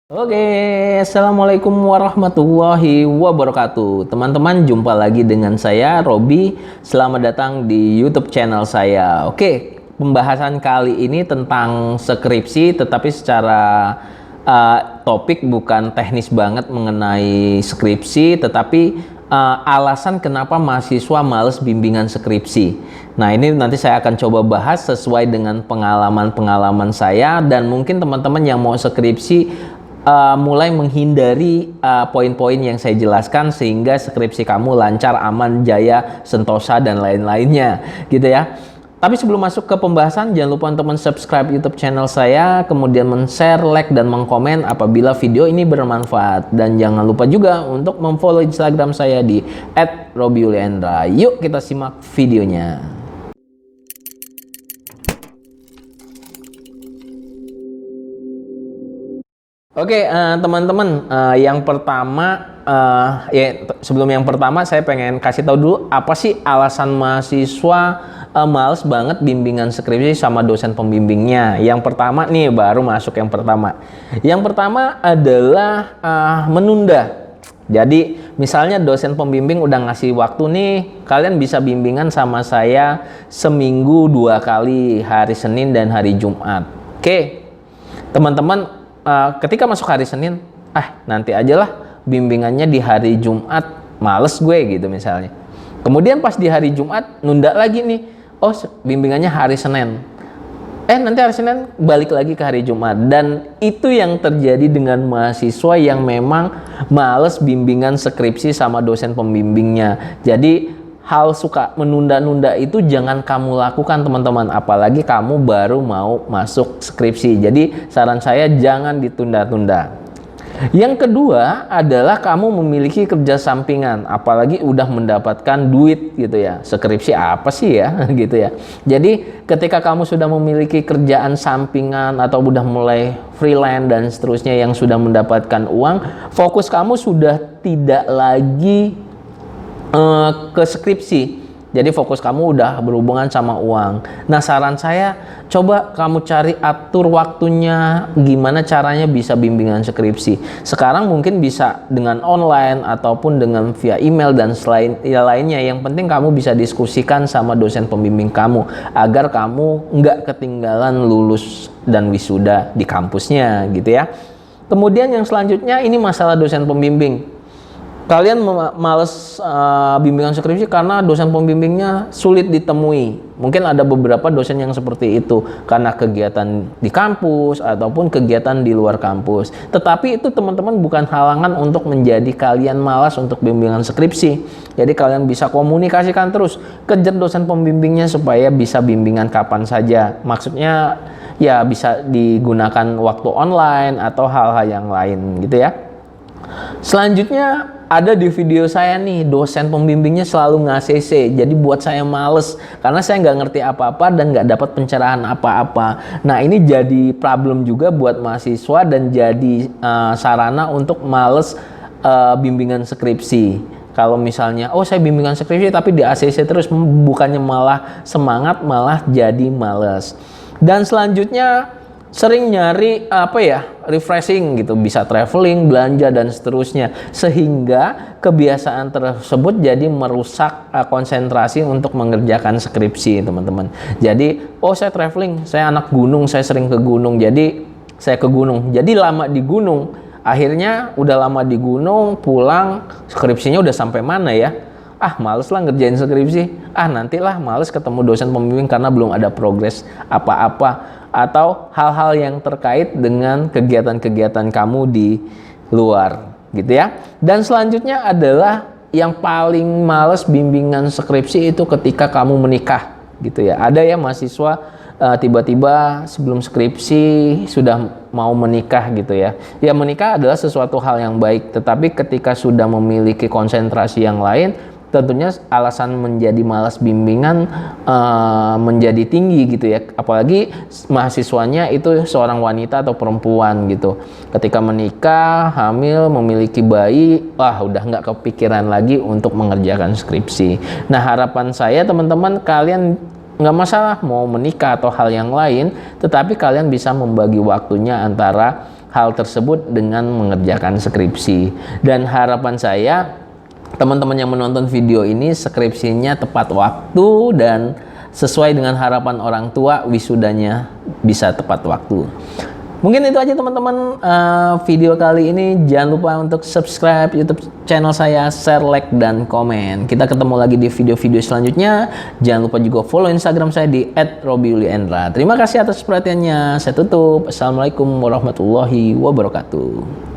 Oke, Assalamualaikum warahmatullahi wabarakatuh. Teman-teman, jumpa lagi dengan saya, Robi. Selamat datang di YouTube channel saya. Oke, pembahasan kali ini tentang skripsi, tetapi secara topik bukan teknis banget mengenai skripsi, tetapi alasan kenapa mahasiswa males bimbingan skripsi. Nah, ini nanti saya akan coba bahas sesuai dengan pengalaman-pengalaman saya, dan mungkin teman-teman yang mau skripsi mulai menghindari poin-poin yang saya jelaskan sehingga skripsi kamu lancar, aman, jaya, sentosa, dan lain-lainnya gitu ya. Tapi sebelum masuk ke pembahasan, jangan lupa untuk subscribe YouTube channel saya, kemudian share, like, dan mengkomen apabila video ini bermanfaat. Dan jangan lupa juga untuk memfollow Instagram saya di @robiuliendra. Yuk kita simak videonya. Oke, teman-teman, yang pertama, sebelum yang pertama saya pengen kasih tahu dulu apa sih alasan mahasiswa males banget bimbingan skripsi sama dosen pembimbingnya. Yang pertama nih, baru masuk yang pertama. Yang pertama adalah menunda. Jadi misalnya dosen pembimbing udah ngasih waktu nih, kalian bisa bimbingan sama saya seminggu 2 kali, hari Senin dan hari Jumat. Oke, teman-teman, ketika masuk hari Senin, nanti aja lah bimbingannya di hari Jumat, males gue gitu misalnya. Kemudian pas di hari Jumat, nunda lagi nih, bimbingannya hari Senin. Nanti hari Senin balik lagi ke hari Jumat. Dan itu yang terjadi dengan mahasiswa yang memang males bimbingan skripsi sama dosen pembimbingnya. Jadi hal suka menunda-nunda itu jangan kamu lakukan, teman-teman, apalagi kamu baru mau masuk skripsi. Jadi saran saya jangan ditunda-tunda. Yang kedua adalah kamu memiliki kerja sampingan, apalagi udah mendapatkan duit gitu ya. Skripsi apa sih ya gitu ya. Jadi ketika kamu sudah memiliki kerjaan sampingan atau udah mulai freelance dan seterusnya yang sudah mendapatkan uang, fokus kamu sudah tidak lagi ke skripsi. Jadi fokus kamu udah berhubungan sama uang. Nah, saran saya coba kamu cari atur waktunya, gimana caranya bisa bimbingan skripsi. Sekarang mungkin bisa dengan online ataupun dengan via email dan lainnya. Yang penting kamu bisa diskusikan sama dosen pembimbing kamu agar kamu nggak ketinggalan lulus dan wisuda di kampusnya gitu ya. Kemudian yang selanjutnya ini masalah dosen pembimbing. Kalian males bimbingan skripsi karena dosen pembimbingnya sulit ditemui. Mungkin ada beberapa dosen yang seperti itu karena kegiatan di kampus ataupun kegiatan di luar kampus. Tetapi itu, teman-teman, bukan halangan untuk menjadi kalian malas untuk bimbingan skripsi. Jadi kalian bisa komunikasikan terus, kejar dosen pembimbingnya supaya bisa bimbingan kapan saja. Maksudnya ya bisa digunakan waktu online atau hal-hal yang lain gitu ya. Selanjutnya ada di video saya nih, dosen pembimbingnya selalu nge-ACC. Jadi buat saya males karena saya nggak ngerti apa-apa dan nggak dapat pencerahan apa-apa. Nah, ini jadi problem juga buat mahasiswa dan jadi sarana untuk males bimbingan skripsi. Kalau misalnya, saya bimbingan skripsi tapi di ACC terus, bukannya malah semangat, malah jadi males. Dan selanjutnya sering nyari refreshing gitu, bisa traveling, belanja, dan seterusnya, sehingga kebiasaan tersebut jadi merusak konsentrasi untuk mengerjakan skripsi, teman-teman. Jadi saya traveling, saya anak gunung, saya sering ke gunung, jadi saya ke gunung, jadi lama di gunung, akhirnya udah lama di gunung, pulang skripsinya udah sampai mana ya, males lah ngerjain skripsi, nantilah males ketemu dosen pembimbing karena belum ada progres apa-apa, atau hal-hal yang terkait dengan kegiatan-kegiatan kamu di luar gitu ya. Dan selanjutnya adalah yang paling males bimbingan skripsi itu ketika kamu menikah gitu ya. Ada ya mahasiswa tiba-tiba sebelum skripsi sudah mau menikah gitu ya. Ya, menikah adalah sesuatu hal yang baik, tetapi ketika sudah memiliki konsentrasi yang lain, tentunya alasan menjadi malas bimbingan menjadi tinggi gitu ya. Apalagi mahasiswanya itu seorang wanita atau perempuan gitu. Ketika menikah, hamil, memiliki bayi, udah nggak kepikiran lagi untuk mengerjakan skripsi. Nah, harapan saya, teman-teman, kalian nggak masalah mau menikah atau hal yang lain, tetapi kalian bisa membagi waktunya antara hal tersebut dengan mengerjakan skripsi. Dan harapan saya teman-teman yang menonton video ini skripsinya tepat waktu dan sesuai dengan harapan orang tua, wisudanya bisa tepat waktu. Mungkin itu aja teman-teman video kali ini. Jangan lupa untuk subscribe YouTube channel saya, share, like, dan komen. Kita ketemu lagi di video-video selanjutnya. Jangan lupa juga follow Instagram saya di @robiuliendra. Terima kasih atas perhatiannya. Saya tutup. Assalamualaikum warahmatullahi wabarakatuh.